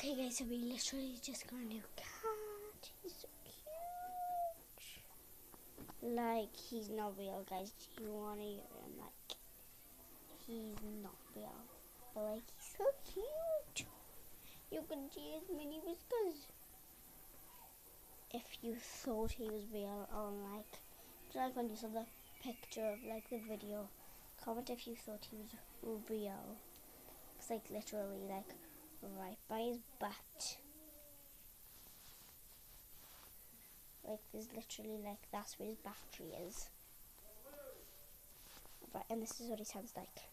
Okay guys, so we literally just got a new cat. He's so cute. Like, he's not real, guys. Do you want to hear him? Like, he's not real. But like, he's so cute. You can see his mini whiskers. If you thought he was real, or like when you saw the picture of like the video, comment if you thought he was real. It's like literally like right by his butt. Like there's literally like that's where his battery is. Right, and this is what he sounds like.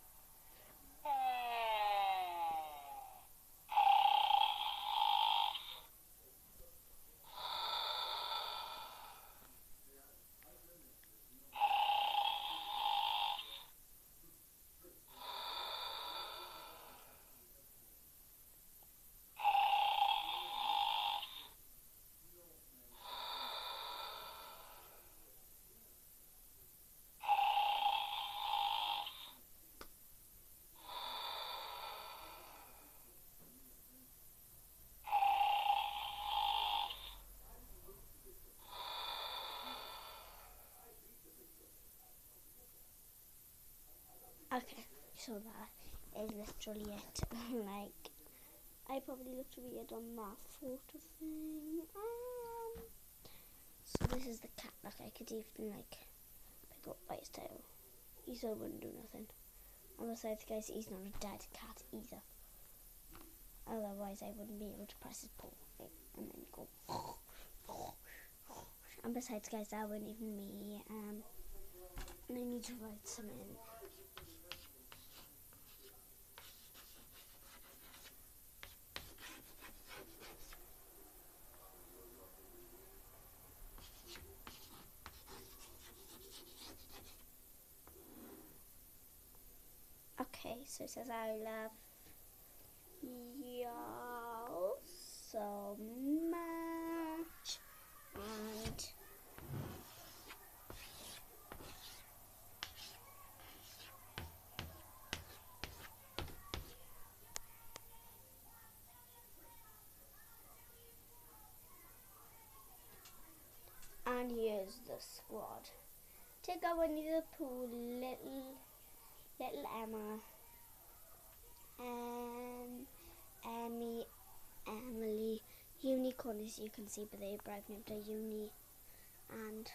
Okay, so that is literally it. Like, I probably looked weird on that photo thing. So this is the cat. Like, I could even like pick up by his tail. He still wouldn't do nothing. And besides, guys, he's not a dead cat either. Otherwise, I wouldn't be able to press his paw and then go. And besides, guys, that wasn't even me. I need to write some in. Okay, so it says I love y'all so much, and here's the squad. Take out Winnie the Pooh, little Emma, Emmy, Emily, Unicorn, as you can see, but they bribed me to Uni, and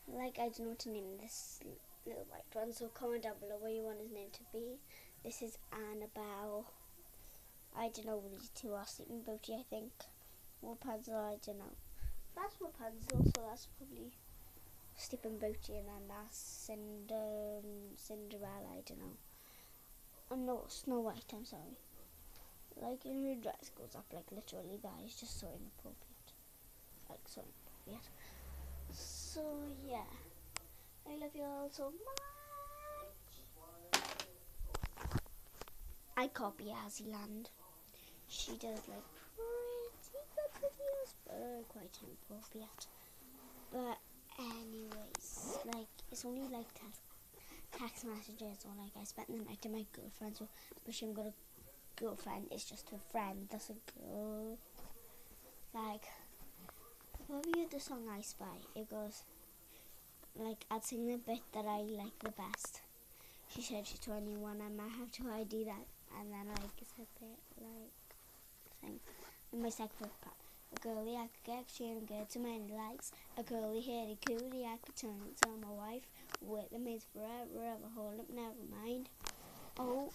like I don't know what to name this little white one, so comment down below what you want his name to be. This is Annabelle. I don't know, these two are Sleeping Beauty, I think. Rapunzel, I don't know. That's Rapunzel, so that's probably Sleeping Beauty, and then that's Cinderella, I don't know. Oh no, Snow White, I'm sorry. Like, in her dress goes up, like, literally, that is just so inappropriate. Like, so inappropriate. So, yeah. I love you all so much. I copy Azzyland. She does, like, pretty good videos, but quite inappropriate. But, anyways, like, it's only, like, text messages, or, like, I spent the night with my girlfriend, so, but she ain't got a girlfriend, it's just her friend, that's a girl. Like, have you heard the song I Spy? It goes, like, I'd sing the bit that I like the best. She said she's 21, I might have to ID that, and then, like, it's a bit, like, thing. And my second part, a girlie I could get, she ain't get too many likes, a girlie hairy coolie I could turn into my wife, with the mates forever, ever hold up, never mind. Oh,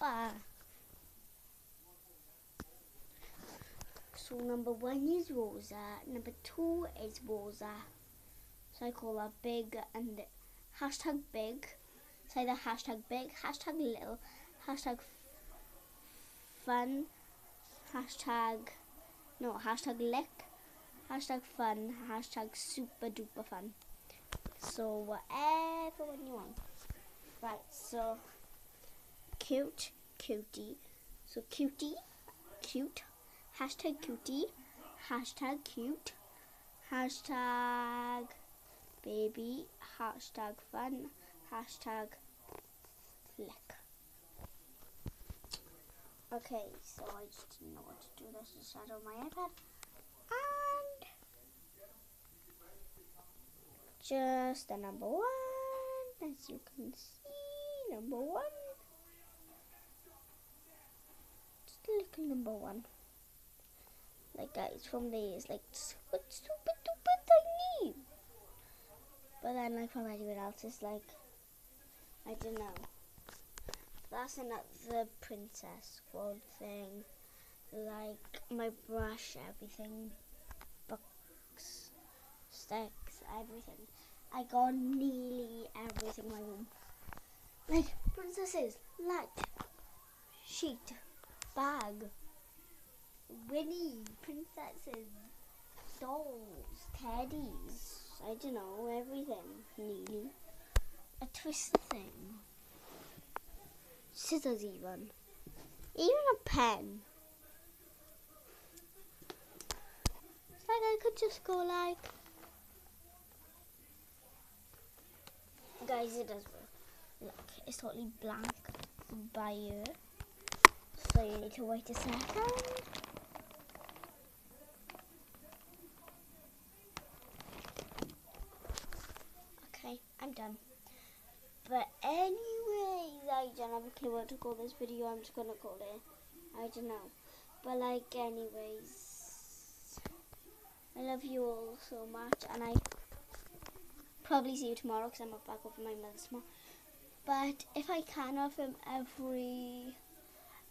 So number 1 is Rosa, number 2 is Rosa. So I call her big, and hashtag big. So either hashtag big, hashtag little, hashtag fun, hashtag lick, hashtag fun, hashtag super duper fun. So whatever one you want. Right, so cute, cutie. So cutie, cute. Hashtag cutie, hashtag cute, hashtag baby, hashtag fun, hashtag flick. Okay, so I just didn't know what to do. Let's just start on my iPad. And just the number 1, as you can see, number 1. Just a little number 1. Like guys, from there is like super duper tiny. But then like from anyone else is like, I don't know. That's another princess world thing. Like my brush, everything, books, sticks, everything. I got nearly everything in my room. Like princesses, light, sheet, bag, Winnie, princesses, dolls, teddies. I don't know, everything. Nearly. A twister thing. Scissors even. Even a pen. It's like I could just go like... Guys, it does work. Look, it's totally blank by ear. So you need to wait a second. Okay, I'm done. But anyways, I don't have a clue what to call this video. I'm just gonna call it, I don't know. But like anyways, I love you all so much, and I probably see you tomorrow because I'm not back over my mother's tomorrow. But if I can, I'll film every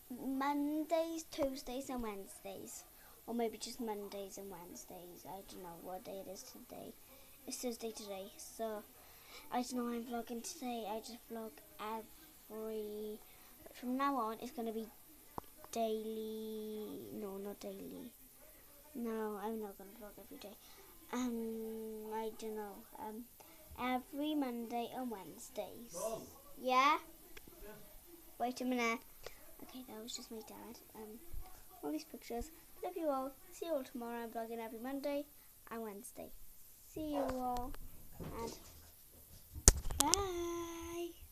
Mondays, Tuesdays and Wednesdays. Or maybe just Mondays and Wednesdays. I don't know what day it is today. It's Thursday today, so I don't know why I'm vlogging today. I just vlog every... From now on, it's going to be daily... No, not daily. No, I'm not going to vlog every day. I don't know. Every Monday and Wednesdays. Yeah? Wait a minute. Okay, that was just my dad. All these pictures. Love you all. See you all tomorrow. I'm vlogging every Monday and Wednesday. See you all. And bye.